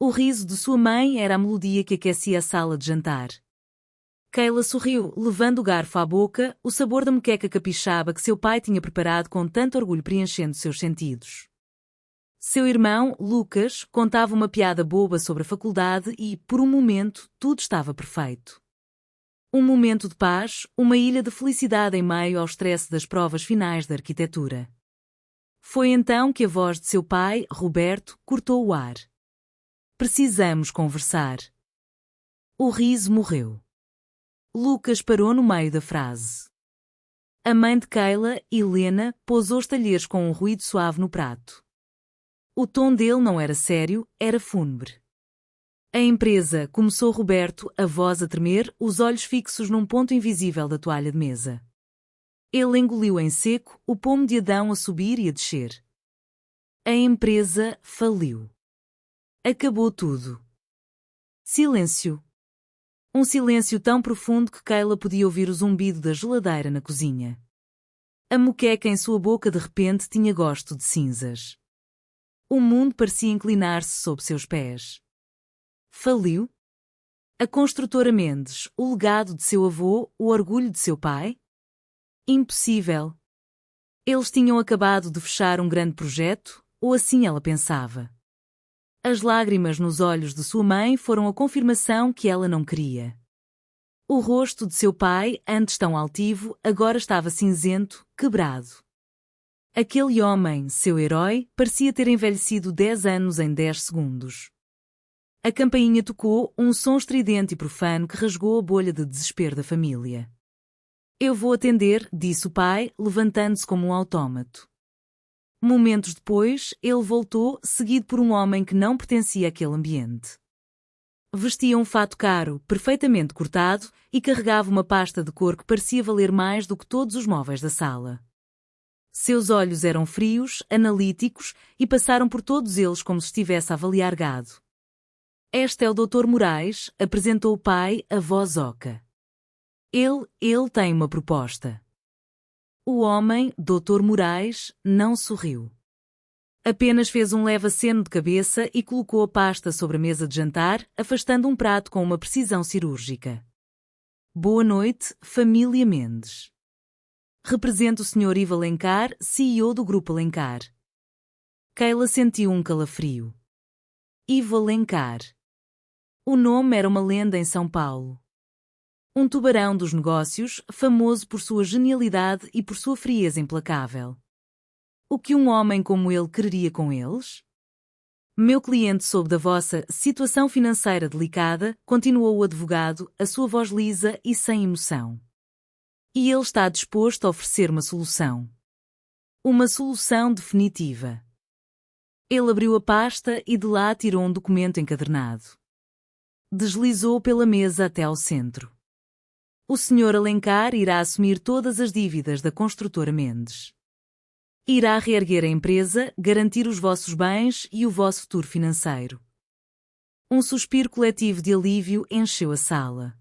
O riso de sua mãe era a melodia que aquecia a sala de jantar. Kayla sorriu, levando o garfo à boca, o sabor da moqueca capixaba que seu pai tinha preparado com tanto orgulho preenchendo seus sentidos. Seu irmão, Lucas, contava uma piada boba sobre a faculdade e, por um momento, tudo estava perfeito. Um momento de paz, uma ilha de felicidade em meio ao estresse das provas finais de arquitetura. Foi então que a voz de seu pai, Roberto, cortou o ar. Precisamos conversar. O riso morreu. Lucas parou no meio da frase. A mãe de Kayla, Helena, pousou os talheres com um ruído suave no prato. O tom dele não era sério, era fúnebre. A empresa, começou Roberto, a voz a tremer, os olhos fixos num ponto invisível da toalha de mesa. Ele engoliu em seco, o pomo de Adão a subir e a descer. A empresa faliu. Acabou tudo. Silêncio. Um silêncio tão profundo que Kayla podia ouvir o zumbido da geladeira na cozinha. A moqueca em sua boca de repente tinha gosto de cinzas. O mundo parecia inclinar-se sob seus pés. Faliu? A construtora Mendes, o legado de seu avô, o orgulho de seu pai? Impossível. Eles tinham acabado de fechar um grande projeto, ou assim ela pensava. As lágrimas nos olhos de sua mãe foram a confirmação que ela não queria. O rosto de seu pai, antes tão altivo, agora estava cinzento, quebrado. Aquele homem, seu herói, parecia ter envelhecido 10 anos em 10 segundos. A campainha tocou, um som estridente e profano que rasgou a bolha de desespero da família. Eu vou atender, disse o pai, levantando-se como um autômato. Momentos depois, ele voltou, seguido por um homem que não pertencia àquele ambiente. Vestia um fato caro, perfeitamente cortado, e carregava uma pasta de cor que parecia valer mais do que todos os móveis da sala. Seus olhos eram frios, analíticos, e passaram por todos eles como se estivesse a avaliar gado. Este é o Dr. Moraes, apresentou o pai, a voz oca. Ele tem uma proposta. O homem, Dr. Moraes, não sorriu. Apenas fez um leve aceno de cabeça e colocou a pasta sobre a mesa de jantar, afastando um prato com uma precisão cirúrgica. Boa noite, família Mendes. Represento o Sr. Ivo Alencar, CEO do Grupo Alencar. Kayla sentiu um calafrio. Ivo Alencar. O nome era uma lenda em São Paulo. Um tubarão dos negócios, famoso por sua genialidade e por sua frieza implacável. O que um homem como ele quereria com eles? Meu cliente soube da vossa situação financeira delicada, continuou o advogado, a sua voz lisa e sem emoção. E ele está disposto a oferecer uma solução. Uma solução definitiva. Ele abriu a pasta e de lá tirou um documento encadernado. Deslizou pela mesa até ao centro. O Sr. Alencar irá assumir todas as dívidas da construtora Mendes. Irá reerguer a empresa, garantir os vossos bens e o vosso futuro financeiro. Um suspiro coletivo de alívio encheu a sala.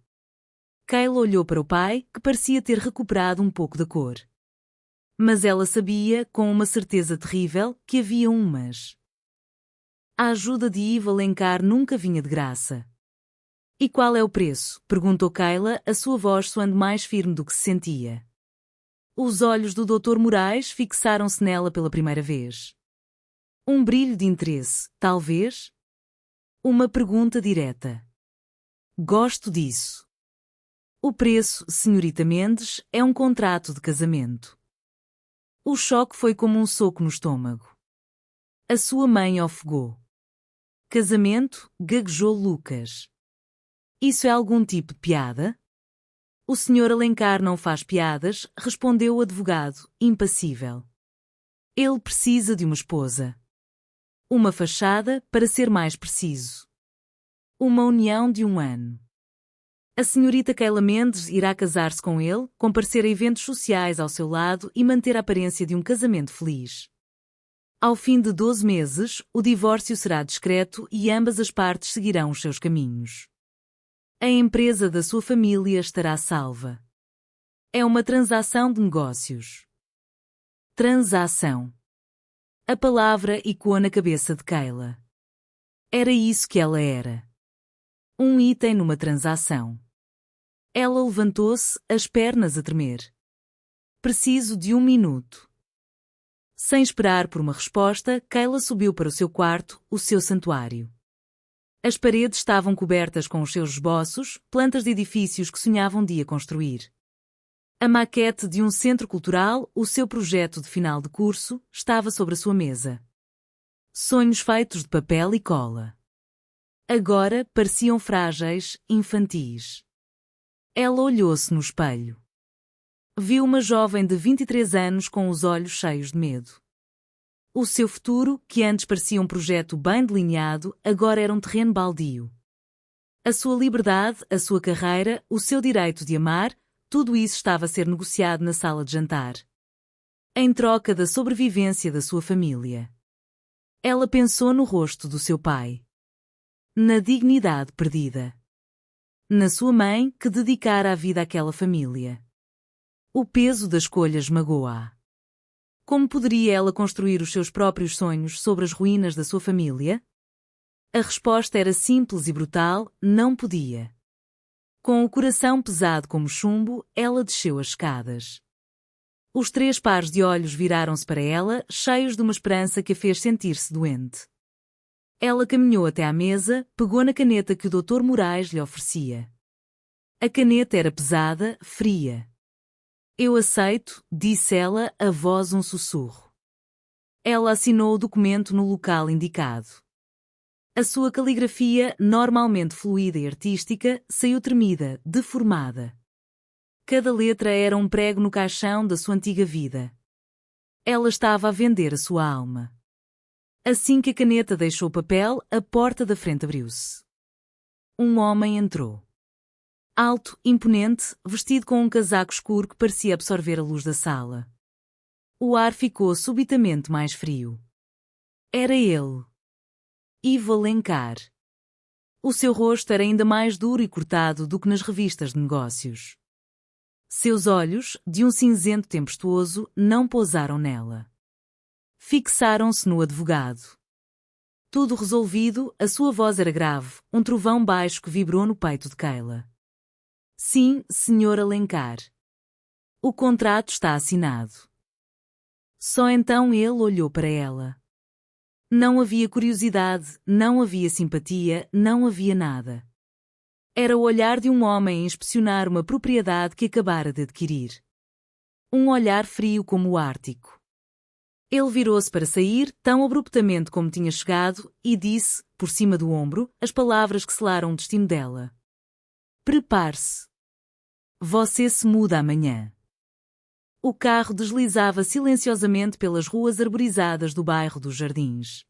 Kayla olhou para o pai, que parecia ter recuperado um pouco da cor. Mas ela sabia, com uma certeza terrível, que havia um mas. A ajuda de Ivo Alencar nunca vinha de graça. E qual é o preço? Perguntou Kayla, a sua voz soando mais firme do que se sentia. Os olhos do Dr. Moraes fixaram-se nela pela primeira vez. Um brilho de interesse, talvez? Uma pergunta direta. Gosto disso. O preço, senhorita Mendes, é um contrato de casamento. O choque foi como um soco no estômago. A sua mãe ofegou. Casamento? Gaguejou Lucas. Isso é algum tipo de piada? O Sr. Alencar não faz piadas, respondeu o advogado, impassível. Ele precisa de uma esposa. Uma fachada, para ser mais preciso. Uma união de 1 ano. A senhorita Kayla Mendes irá casar-se com ele, comparecer a eventos sociais ao seu lado e manter a aparência de um casamento feliz. Ao fim de 12 meses, o divórcio será discreto e ambas as partes seguirão os seus caminhos. A empresa da sua família estará salva. É uma transação de negócios. Transação. A palavra ecoou na cabeça de Kayla. Era isso que ela era. Um item numa transação. Ela levantou-se, as pernas a tremer. Preciso de 1 minuto. Sem esperar por uma resposta, Kayla subiu para o seu quarto, o seu santuário. As paredes estavam cobertas com os seus esboços, plantas de edifícios que sonhava um dia construir. A maquete de um centro cultural, o seu projeto de final de curso, estava sobre a sua mesa. Sonhos feitos de papel e cola. Agora pareciam frágeis, infantis. Ela olhou-se no espelho. Viu uma jovem de 23 anos com os olhos cheios de medo. O seu futuro, que antes parecia um projeto bem delineado, agora era um terreno baldio. A sua liberdade, a sua carreira, o seu direito de amar, tudo isso estava a ser negociado na sala de jantar. Em troca da sobrevivência da sua família. Ela pensou no rosto do seu pai. Na dignidade perdida. Na sua mãe, que dedicara a vida àquela família. O peso da escolha esmagou-a. Como poderia ela construir os seus próprios sonhos sobre as ruínas da sua família? A resposta era simples e brutal: não podia. Com o coração pesado como chumbo, ela desceu as escadas. Os 3 pares de olhos viraram-se para ela, cheios de uma esperança que a fez sentir-se doente. Ela caminhou até à mesa, pegou na caneta que o Dr. Moraes lhe oferecia. A caneta era pesada, fria. Eu aceito, disse ela, a voz um sussurro. Ela assinou o documento no local indicado. A sua caligrafia, normalmente fluida e artística, saiu tremida, deformada. Cada letra era um prego no caixão da sua antiga vida. Ela estava a vender a sua alma. Assim que a caneta deixou o papel, a porta da frente abriu-se. Um homem entrou. Alto, imponente, vestido com um casaco escuro que parecia absorver a luz da sala. O ar ficou subitamente mais frio. Era ele. Ivo Alencar. O seu rosto era ainda mais duro e cortado do que nas revistas de negócios. Seus olhos, de um cinzento tempestuoso, não pousaram nela. Fixaram-se no advogado. Tudo resolvido, a sua voz era grave, um trovão baixo que vibrou no peito de Kayla. Sim, Sr. Alencar. O contrato está assinado. Só então ele olhou para ela. Não havia curiosidade, não havia simpatia, não havia nada. Era o olhar de um homem a inspecionar uma propriedade que acabara de adquirir. Um olhar frio como o Ártico. Ele virou-se para sair, tão abruptamente como tinha chegado, e disse, por cima do ombro, as palavras que selaram o destino dela. Prepare-se. Você se muda amanhã. O carro deslizava silenciosamente pelas ruas arborizadas do bairro dos Jardins.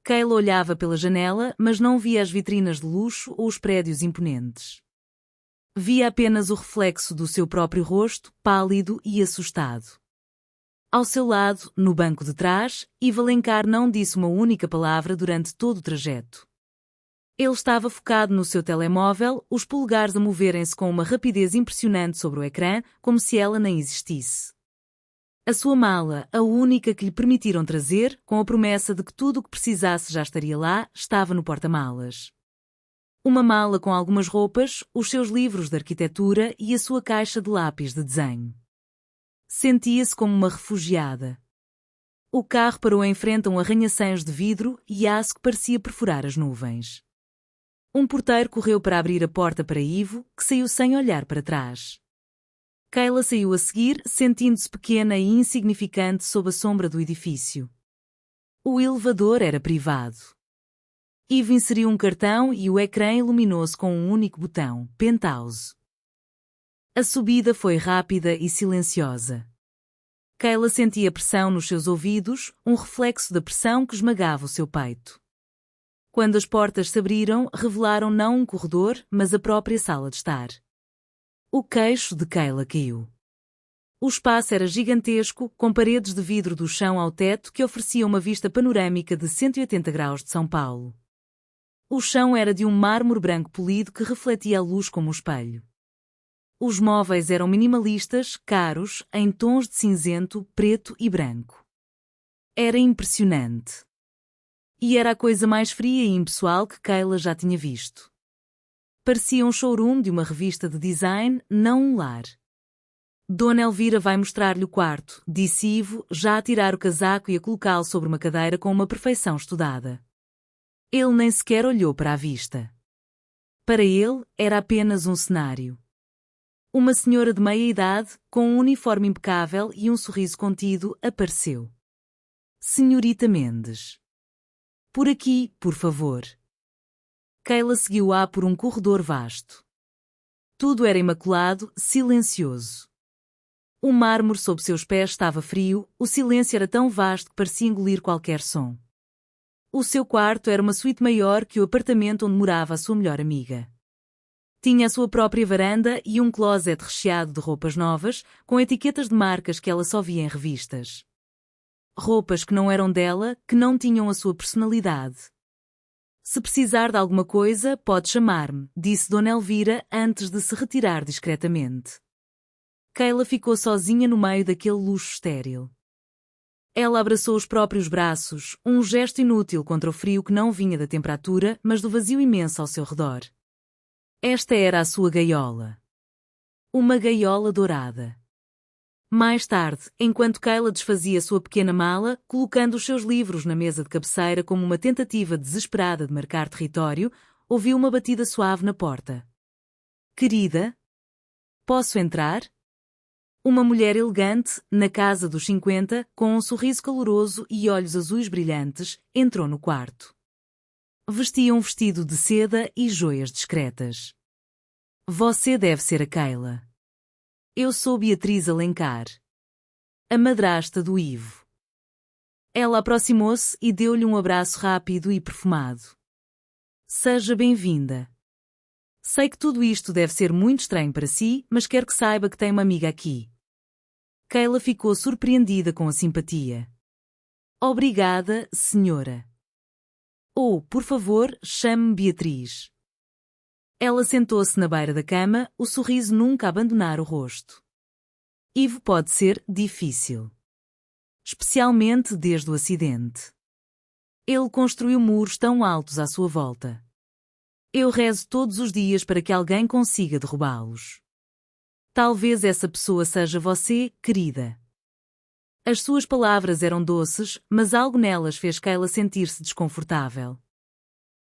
Kayla olhava pela janela, mas não via as vitrinas de luxo ou os prédios imponentes. Via apenas o reflexo do seu próprio rosto, pálido e assustado. Ao seu lado, no banco de trás, Ivo Alencar não disse uma única palavra durante todo o trajeto. Ele estava focado no seu telemóvel, os polegares a moverem-se com uma rapidez impressionante sobre o ecrã, como se ela nem existisse. A sua mala, a única que lhe permitiram trazer, com a promessa de que tudo o que precisasse já estaria lá, estava no porta-malas. Uma mala com algumas roupas, os seus livros de arquitetura e a sua caixa de lápis de desenho. Sentia-se como uma refugiada. O carro parou em frente a um arranha-céus de vidro e aço que parecia perfurar as nuvens. Um porteiro correu para abrir a porta para Ivo, que saiu sem olhar para trás. Kayla saiu a seguir, sentindo-se pequena e insignificante sob a sombra do edifício. O elevador era privado. Ivo inseriu um cartão e o ecrã iluminou-se com um único botão, Penthouse. A subida foi rápida e silenciosa. Kayla sentia pressão nos seus ouvidos, um reflexo da pressão que esmagava o seu peito. Quando as portas se abriram, revelaram não um corredor, mas a própria sala de estar. O queixo de Kayla caiu. O espaço era gigantesco, com paredes de vidro do chão ao teto que ofereciam uma vista panorâmica de 180 graus de São Paulo. O chão era de um mármore branco polido que refletia a luz como um espelho. Os móveis eram minimalistas, caros, em tons de cinzento, preto e branco. Era impressionante. E era a coisa mais fria e impessoal que Kayla já tinha visto. Parecia um showroom de uma revista de design, não um lar. Dona Elvira vai mostrar-lhe o quarto, disse Ivo, já a tirar o casaco e a colocá-lo sobre uma cadeira com uma perfeição estudada. Ele nem sequer olhou para a vista. Para ele, era apenas um cenário. Uma senhora de meia-idade, com um uniforme impecável e um sorriso contido, apareceu. Senhorita Mendes. Por aqui, por favor. Kayla seguiu-a por um corredor vasto. Tudo era imaculado, silencioso. O mármore sob seus pés estava frio, o silêncio era tão vasto que parecia engolir qualquer som. O seu quarto era uma suíte maior que o apartamento onde morava a sua melhor amiga. Tinha a sua própria varanda e um closet recheado de roupas novas, com etiquetas de marcas que ela só via em revistas. Roupas que não eram dela, que não tinham a sua personalidade. Se precisar de alguma coisa, pode chamar-me, disse Dona Elvira antes de se retirar discretamente. Kayla ficou sozinha no meio daquele luxo estéril. Ela abraçou os próprios braços, um gesto inútil contra o frio que não vinha da temperatura, mas do vazio imenso ao seu redor. Esta era a sua gaiola. Uma gaiola dourada. Mais tarde, enquanto Kayla desfazia sua pequena mala, colocando os seus livros na mesa de cabeceira como uma tentativa desesperada de marcar território, ouviu uma batida suave na porta. Querida? Posso entrar? Uma mulher elegante, na casa dos 50, com um sorriso caloroso e olhos azuis brilhantes, entrou no quarto. Vestia um vestido de seda e joias discretas. Você deve ser a Kayla. Eu sou Beatriz Alencar. A madrasta do Ivo. Ela aproximou-se e deu-lhe um abraço rápido e perfumado. Seja bem-vinda. Sei que tudo isto deve ser muito estranho para si, mas quero que saiba que tem uma amiga aqui. Kayla ficou surpreendida com a simpatia. Obrigada, senhora. Oh, por favor, chame-me Beatriz. Ela sentou-se na beira da cama, o sorriso nunca a abandonar o rosto. Ivo pode ser difícil. Especialmente desde o acidente. Ele construiu muros tão altos à sua volta. Eu rezo todos os dias para que alguém consiga derrubá-los. Talvez essa pessoa seja você, querida. As suas palavras eram doces, mas algo nelas fez Kayla sentir-se desconfortável.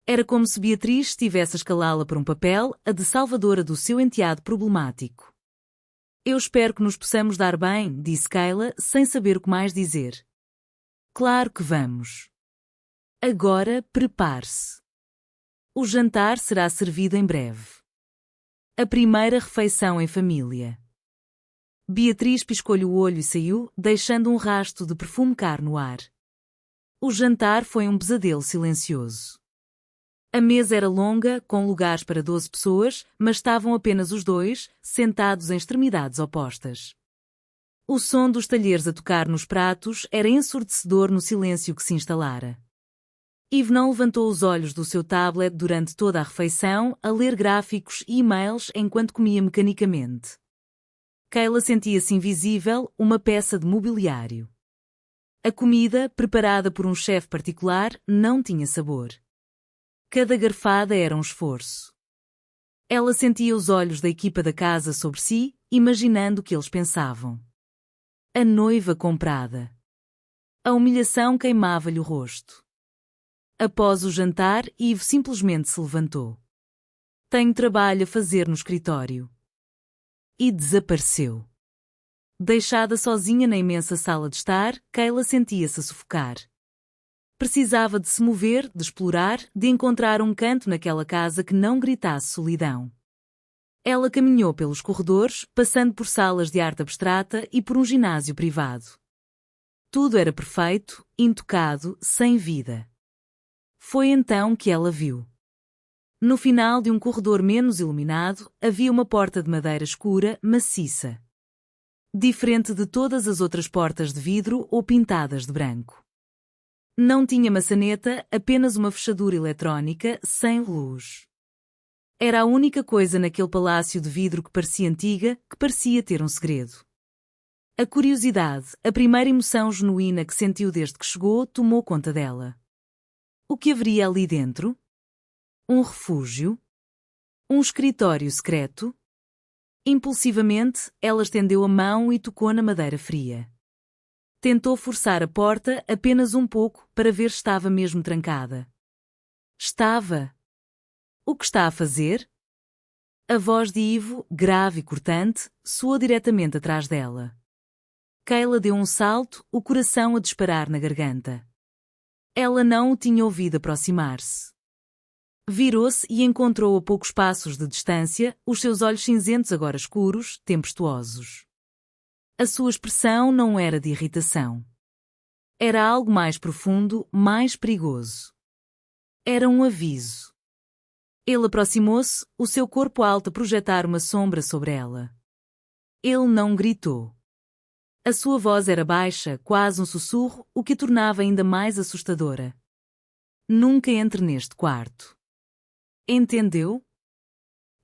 Era como se Beatriz estivesse a escalá-la por um papel, a de salvadora do seu enteado problemático. Eu espero que nos possamos dar bem, disse Kayla, sem saber o que mais dizer. Claro que vamos. Agora, prepare-se. O jantar será servido em breve. A primeira refeição em família. Beatriz piscou-lhe o olho e saiu, deixando um rasto de perfume caro no ar. O jantar foi um pesadelo silencioso. A mesa era longa, com lugares para 12 pessoas, mas estavam apenas os dois, sentados em extremidades opostas. O som dos talheres a tocar nos pratos era ensurdecedor no silêncio que se instalara. Ivo não levantou os olhos do seu tablet durante toda a refeição, a ler gráficos e e-mails enquanto comia mecanicamente. Kayla sentia-se invisível, uma peça de mobiliário. A comida, preparada por um chefe particular, não tinha sabor. Cada garfada era um esforço. Ela sentia os olhos da equipa da casa sobre si, imaginando o que eles pensavam. A noiva comprada. A humilhação queimava-lhe o rosto. Após o jantar, Ivo simplesmente se levantou. Tenho trabalho a fazer no escritório. E desapareceu. Deixada sozinha na imensa sala de estar, Kayla sentia-se a sufocar. Precisava de se mover, de explorar, de encontrar um canto naquela casa que não gritasse solidão. Ela caminhou pelos corredores, passando por salas de arte abstrata e por um ginásio privado. Tudo era perfeito, intocado, sem vida. Foi então que ela viu. No final de um corredor menos iluminado, havia uma porta de madeira escura, maciça. Diferente de todas as outras portas de vidro ou pintadas de branco. Não tinha maçaneta, apenas uma fechadura eletrónica, sem luz. Era a única coisa naquele palácio de vidro que parecia antiga, que parecia ter um segredo. A curiosidade, a primeira emoção genuína que sentiu desde que chegou, tomou conta dela. O que haveria ali dentro? Um refúgio? Um escritório secreto? Impulsivamente, ela estendeu a mão e tocou na madeira fria. Tentou forçar a porta apenas um pouco para ver se estava mesmo trancada. Estava. O que está a fazer? A voz de Ivo, grave e cortante, soou diretamente atrás dela. Kayla deu um salto, o coração a disparar na garganta. Ela não o tinha ouvido aproximar-se. Virou-se e encontrou a poucos passos de distância, os seus olhos cinzentos agora escuros, tempestuosos. A sua expressão não era de irritação. Era algo mais profundo, mais perigoso. Era um aviso. Ele aproximou-se, o seu corpo alto a projetar uma sombra sobre ela. Ele não gritou. A sua voz era baixa, quase um sussurro, o que a tornava ainda mais assustadora. Nunca entre neste quarto. Entendeu?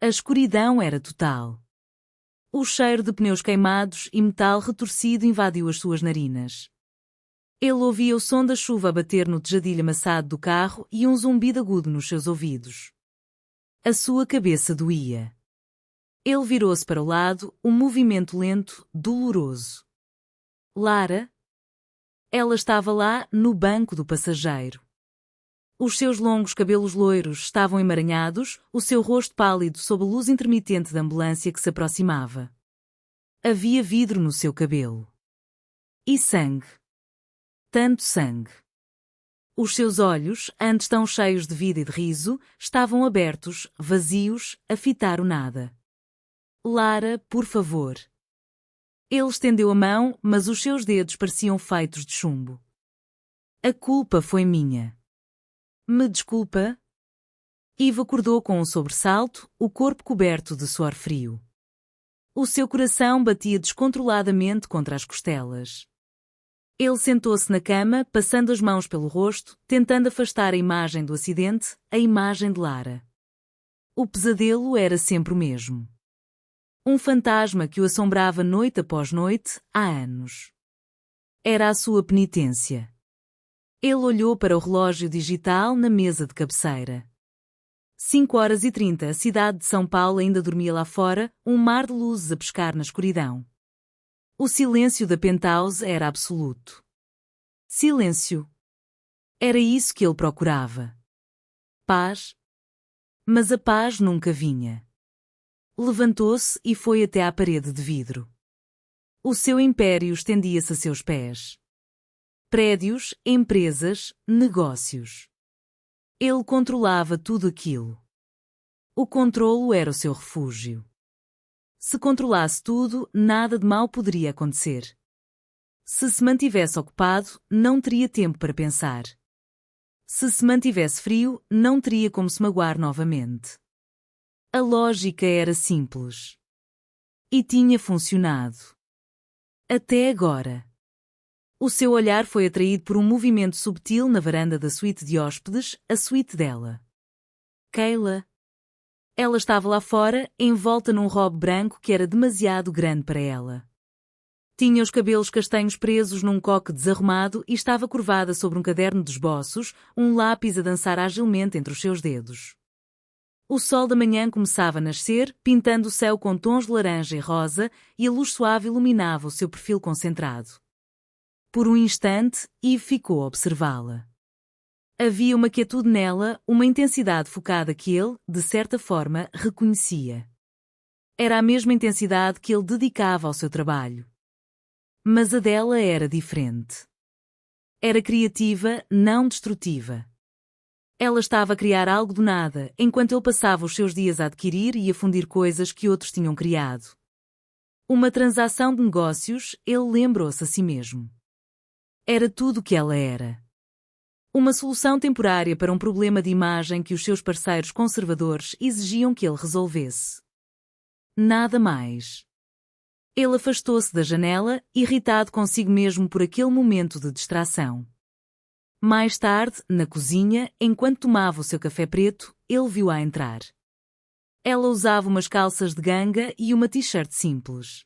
A escuridão era total. O cheiro de pneus queimados e metal retorcido invadiu as suas narinas. Ele ouvia o som da chuva a bater no tejadilho amassado do carro e um zumbido agudo nos seus ouvidos. A sua cabeça doía. Ele virou-se para o lado, um movimento lento, doloroso. Lara? Ela estava lá, no banco do passageiro. Os seus longos cabelos loiros estavam emaranhados, o seu rosto pálido sob a luz intermitente da ambulância que se aproximava. Havia vidro no seu cabelo. E sangue. Tanto sangue. Os seus olhos, antes tão cheios de vida e de riso, estavam abertos, vazios, a fitar o nada. Lara, por favor. Ele estendeu a mão, mas os seus dedos pareciam feitos de chumbo. A culpa foi minha. Me desculpa? Ivo acordou com um sobressalto, o corpo coberto de suor frio. O seu coração batia descontroladamente contra as costelas. Ele sentou-se na cama, passando as mãos pelo rosto, tentando afastar a imagem do acidente, a imagem de Lara. O pesadelo era sempre o mesmo. Um fantasma que o assombrava noite após noite, há anos. Era a sua penitência. Ele olhou para o relógio digital na mesa de cabeceira. 5h30, a cidade de São Paulo ainda dormia lá fora, um mar de luzes a pescar na escuridão. O silêncio da penthouse era absoluto. Silêncio. Era isso que ele procurava. Paz. Mas a paz nunca vinha. Levantou-se e foi até à parede de vidro. O seu império estendia-se a seus pés. Prédios, empresas, negócios. Ele controlava tudo aquilo. O controlo era o seu refúgio. Se controlasse tudo, nada de mal poderia acontecer. Se mantivesse ocupado, não teria tempo para pensar. Se mantivesse frio, não teria como se magoar novamente. A lógica era simples. E tinha funcionado. Até agora. O seu olhar foi atraído por um movimento subtil na varanda da suíte de hóspedes, a suíte dela. Kayla. Ela estava lá fora, envolta num robe branco que era demasiado grande para ela. Tinha os cabelos castanhos presos num coque desarrumado e estava curvada sobre um caderno de esboços, um lápis a dançar agilmente entre os seus dedos. O sol da manhã começava a nascer, pintando o céu com tons de laranja e rosa, e a luz suave iluminava o seu perfil concentrado. Por um instante, Eve ficou a observá-la. Havia uma quietude nela, uma intensidade focada que ele, de certa forma, reconhecia. Era a mesma intensidade que ele dedicava ao seu trabalho. Mas a dela era diferente. Era criativa, não destrutiva. Ela estava a criar algo do nada, enquanto ele passava os seus dias a adquirir e a fundir coisas que outros tinham criado. Uma transação de negócios, ele lembrou-se a si mesmo. Era tudo o que ela era. Uma solução temporária para um problema de imagem que os seus parceiros conservadores exigiam que ele resolvesse. Nada mais. Ele afastou-se da janela, irritado consigo mesmo por aquele momento de distração. Mais tarde, na cozinha, enquanto tomava o seu café preto, ele viu-a entrar. Ela usava umas calças de ganga e uma t-shirt simples.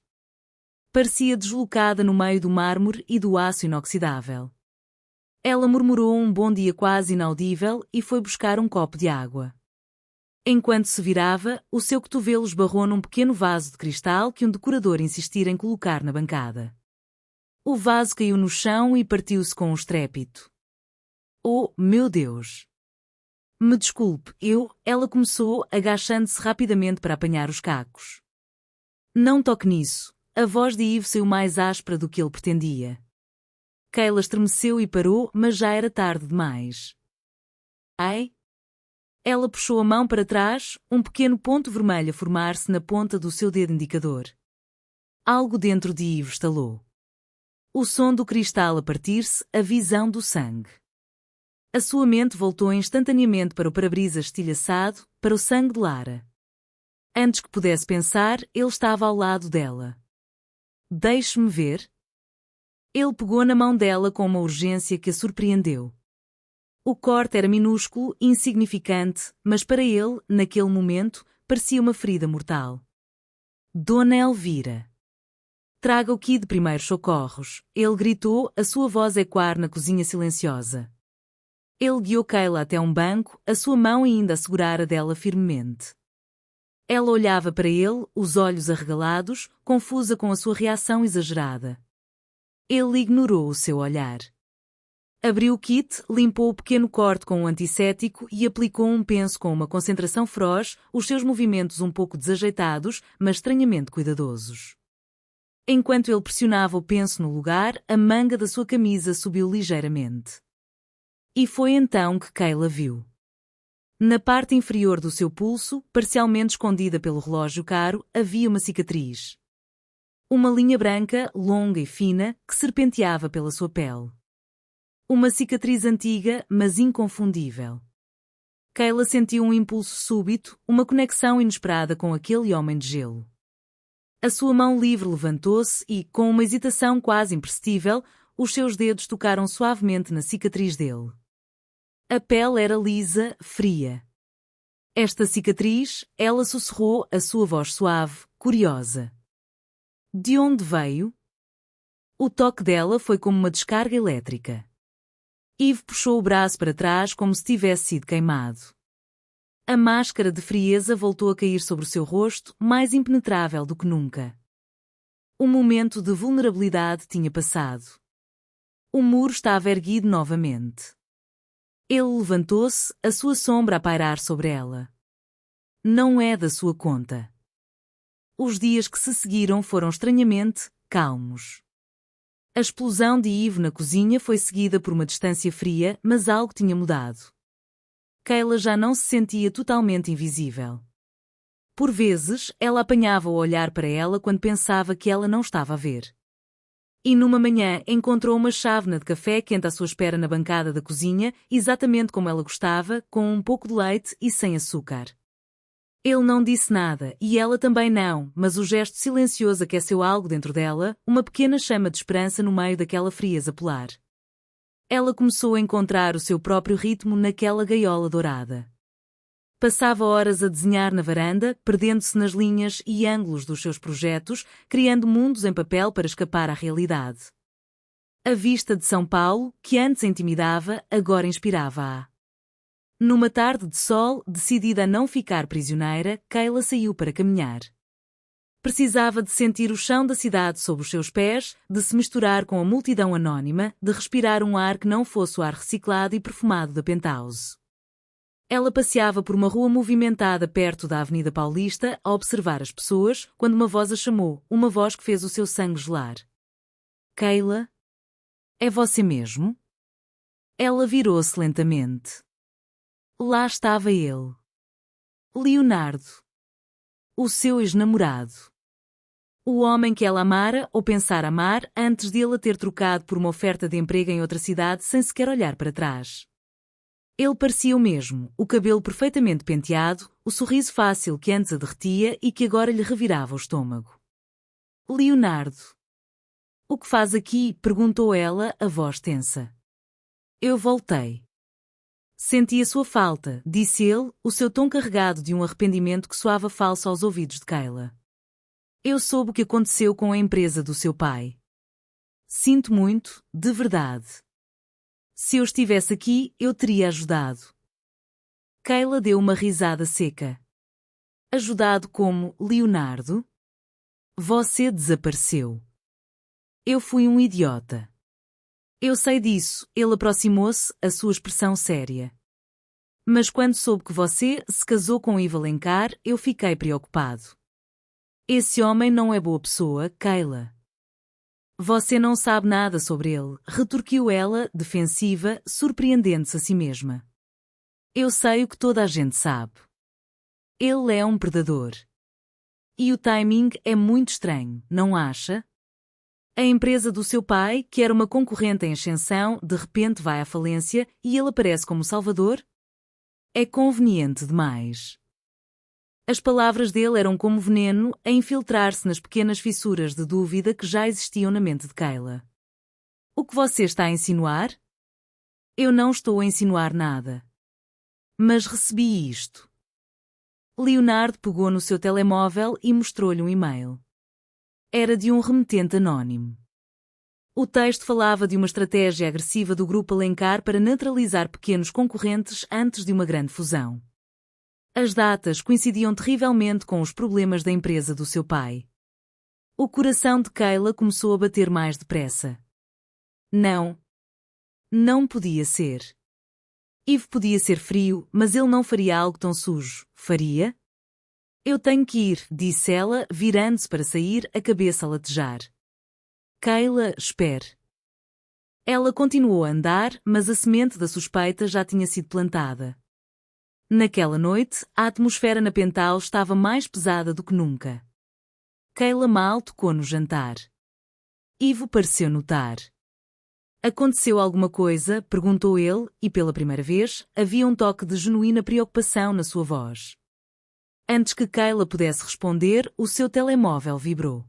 Parecia deslocada no meio do mármore e do aço inoxidável. Ela murmurou um bom dia quase inaudível e foi buscar um copo de água. Enquanto se virava, o seu cotovelo esbarrou num pequeno vaso de cristal que um decorador insistira em colocar na bancada. O vaso caiu no chão e partiu-se com um estrépito. Oh, meu Deus! Me desculpe, ela começou, agachando-se rapidamente para apanhar os cacos. Não toque nisso. A voz de Yves saiu mais áspera do que ele pretendia. Kayla estremeceu e parou, mas já era tarde demais. Ai! Ela puxou a mão para trás, um pequeno ponto vermelho a formar-se na ponta do seu dedo indicador. Algo dentro de Yves estalou. O som do cristal a partir-se, a visão do sangue. A sua mente voltou instantaneamente para o para-brisas estilhaçado, para o sangue de Lara. Antes que pudesse pensar, ele estava ao lado dela. Deixe-me ver. Ele pegou na mão dela com uma urgência que a surpreendeu. O corte era minúsculo, insignificante, mas para ele, naquele momento, parecia uma ferida mortal. Dona Elvira. Traga o kit de primeiros socorros, ele gritou, a sua voz ecoar na cozinha silenciosa. Ele guiou Kayla até um banco, a sua mão ainda a segurar a dela firmemente. Ela olhava para ele, os olhos arregalados, confusa com a sua reação exagerada. Ele ignorou o seu olhar. Abriu o kit, limpou o pequeno corte com um antisséptico e aplicou um penso com uma concentração feroz, os seus movimentos um pouco desajeitados, mas estranhamente cuidadosos. Enquanto ele pressionava o penso no lugar, a manga da sua camisa subiu ligeiramente. E foi então que Kayla viu. Na parte inferior do seu pulso, parcialmente escondida pelo relógio caro, havia uma cicatriz. Uma linha branca, longa e fina, que serpenteava pela sua pele. Uma cicatriz antiga, mas inconfundível. Kayla sentiu um impulso súbito, uma conexão inesperada com aquele homem de gelo. A sua mão livre levantou-se e, com uma hesitação quase imperceptível, os seus dedos tocaram suavemente na cicatriz dele. A pele era lisa, fria. Esta cicatriz, ela sussurrou, a sua voz suave, curiosa. De onde veio? O toque dela foi como uma descarga elétrica. Yves puxou o braço para trás como se tivesse sido queimado. A máscara de frieza voltou a cair sobre o seu rosto, mais impenetrável do que nunca. O momento de vulnerabilidade tinha passado. O muro estava erguido novamente. Ele levantou-se, a sua sombra a pairar sobre ela. Não é da sua conta. Os dias que se seguiram foram estranhamente calmos. A explosão de Yves na cozinha foi seguida por uma distância fria, mas algo tinha mudado. Kayla já não se sentia totalmente invisível. Por vezes, ela apanhava o olhar para ela quando pensava que ela não estava a ver. E numa manhã encontrou uma chávena de café quente à sua espera na bancada da cozinha, exatamente como ela gostava, com um pouco de leite e sem açúcar. Ele não disse nada, e ela também não, mas o gesto silencioso aqueceu algo dentro dela, uma pequena chama de esperança no meio daquela frieza polar. Ela começou a encontrar o seu próprio ritmo naquela gaiola dourada. Passava horas a desenhar na varanda, perdendo-se nas linhas e ângulos dos seus projetos, criando mundos em papel para escapar à realidade. A vista de São Paulo, que antes a intimidava, agora inspirava-a. Numa tarde de sol, decidida a não ficar prisioneira, Kayla saiu para caminhar. Precisava de sentir o chão da cidade sob os seus pés, de se misturar com a multidão anónima, de respirar um ar que não fosse o ar reciclado e perfumado da Penthouse. Ela passeava por uma rua movimentada perto da Avenida Paulista, a observar as pessoas, quando uma voz a chamou, uma voz que fez o seu sangue gelar. Kayla? É você mesmo? Ela virou-se lentamente. Lá estava ele. Leonardo. O seu ex-namorado. O homem que ela amara ou pensara amar antes de ele a ter trocado por uma oferta de emprego em outra cidade sem sequer olhar para trás. Ele parecia o mesmo, o cabelo perfeitamente penteado, o sorriso fácil que antes a derretia e que agora lhe revirava o estômago. Leonardo. O que faz aqui? Perguntou ela, a voz tensa. Eu voltei. Senti a sua falta, disse ele, o seu tom carregado de um arrependimento que soava falso aos ouvidos de Kayla. Eu soube o que aconteceu com a empresa do seu pai. Sinto muito, de verdade. Se eu estivesse aqui, eu teria ajudado. Kayla deu uma risada seca. Ajudado como, Leonardo? Você desapareceu. Eu fui um idiota. Eu sei disso, ele aproximou-se, a sua expressão séria. Mas quando soube que você se casou com Ivo Alencar, eu fiquei preocupado. Esse homem não é boa pessoa, Kayla. Você não sabe nada sobre ele, retorquiu ela, defensiva, surpreendendo-se a si mesma. Eu sei o que toda a gente sabe. Ele é um predador. E o timing é muito estranho, não acha? A empresa do seu pai, que era uma concorrente em ascensão, de repente vai à falência e ele aparece como salvador? É conveniente demais. As palavras dele eram como veneno a infiltrar-se nas pequenas fissuras de dúvida que já existiam na mente de Kayla. O que você está a insinuar? Eu não estou a insinuar nada. Mas recebi isto. Leonardo pegou no seu telemóvel e mostrou-lhe um e-mail. Era de um remetente anónimo. O texto falava de uma estratégia agressiva do Grupo Alencar para neutralizar pequenos concorrentes antes de uma grande fusão. As datas coincidiam terrivelmente com os problemas da empresa do seu pai. O coração de Kayla começou a bater mais depressa. Não. Não podia ser. Ivo podia ser frio, mas ele não faria algo tão sujo, faria? Eu tenho que ir, disse ela, virando-se para sair, a cabeça a latejar. Kayla, espere. Ela continuou a andar, mas a semente da suspeita já tinha sido plantada. Naquela noite, a atmosfera na penthouse estava mais pesada do que nunca. Kayla mal tocou no jantar. Ivo pareceu notar. Aconteceu alguma coisa? Perguntou ele, e pela primeira vez, havia um toque de genuína preocupação na sua voz. Antes que Kayla pudesse responder, o seu telemóvel vibrou.